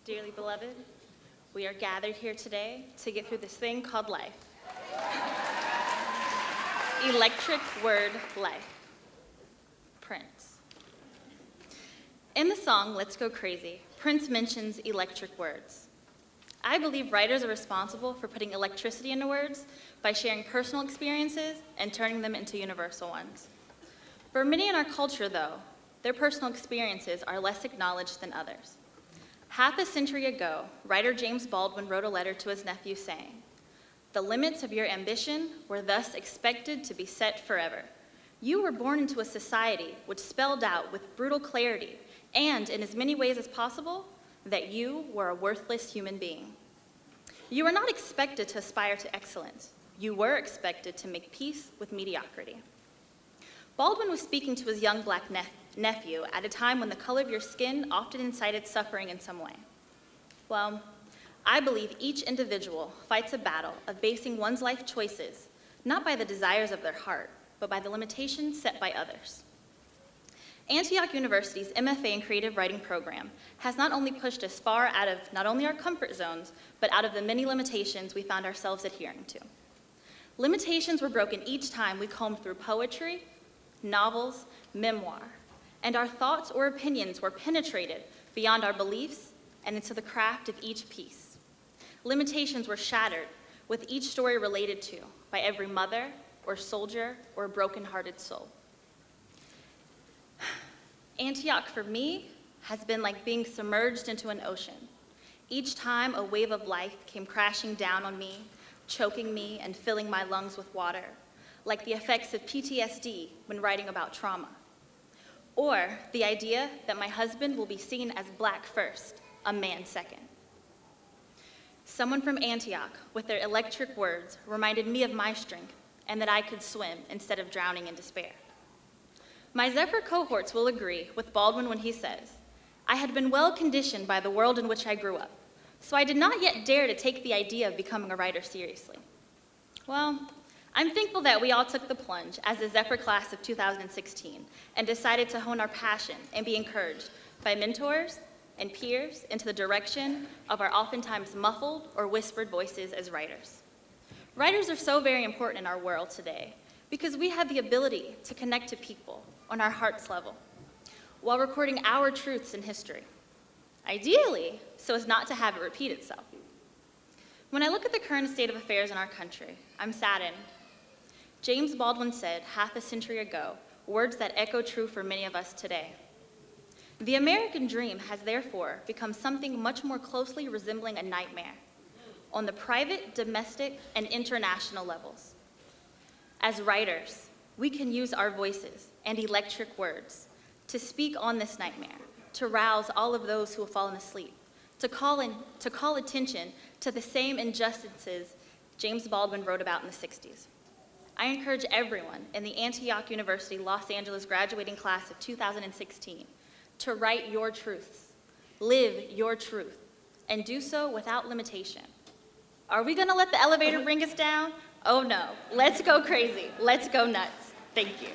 Dearly beloved, we are gathered here today to get through this thing called life. Electric word life. Prince. In the song Let's Go Crazy, Prince mentions electric words. I believe writers are responsible for putting electricity into words by sharing personal experiences and turning them into universal ones. For many in our culture, though, their personal experiences are less acknowledged than others. Half a century ago, writer James Baldwin wrote a letter to his nephew saying, "The limits of your ambition were thus expected to be set forever. You were born into a society which spelled out with brutal clarity and in as many ways as possible that you were a worthless human being. You were not expected to aspire to excellence. You were expected to make peace with mediocrity." Baldwin was speaking to his young black nephew at a time when the color of your skin often incited suffering in some way. Well, I believe each individual fights a battle of basing one's life choices not by the desires of their heart, but by the limitations set by others. Antioch University's MFA in Creative Writing program has not only pushed us far out of not only our comfort zones, but out of the many limitations we found ourselves adhering to. Limitations were broken each time we combed through poetry, novels, memoir, and our thoughts or opinions were penetrated beyond our beliefs and into the craft of each piece. Limitations were shattered with each story related to by every mother or soldier or broken-hearted soul. Antioch, for me, has been like being submerged into an ocean. Each time a wave of life came crashing down on me, choking me and filling my lungs with water, like the effects of PTSD when writing about trauma. Or the idea that my husband will be seen as black first, a man second. Someone from Antioch, with their electric words, reminded me of my strength and that I could swim instead of drowning in despair. My Zephyr cohorts will agree with Baldwin when he says, "I had been well conditioned by the world in which I grew up, so I did not yet dare to take the idea of becoming a writer seriously." Well, I'm thankful that we all took the plunge as the Zephyr class of 2016 and decided to hone our passion and be encouraged by mentors and peers into the direction of our oftentimes muffled or whispered voices as writers. Writers are so very important in our world today because we have the ability to connect to people on our heart's level while recording our truths in history, ideally so as not to have it repeat itself. When I look at the current state of affairs in our country, I'm saddened. James Baldwin said half a century ago words that echo true for many of us today. The American dream has therefore become something much more closely resembling a nightmare on the private, domestic, and international levels. As writers, we can use our voices and electric words to speak on this nightmare, to rouse all of those who have fallen asleep, to call attention to the same injustices James Baldwin wrote about in the 60s. I encourage everyone in the Antioch University Los Angeles graduating class of 2016 to write your truths, live your truth, and do so without limitation. Are we gonna let the elevator bring us down? Oh no, let's go crazy, let's go nuts. Thank you.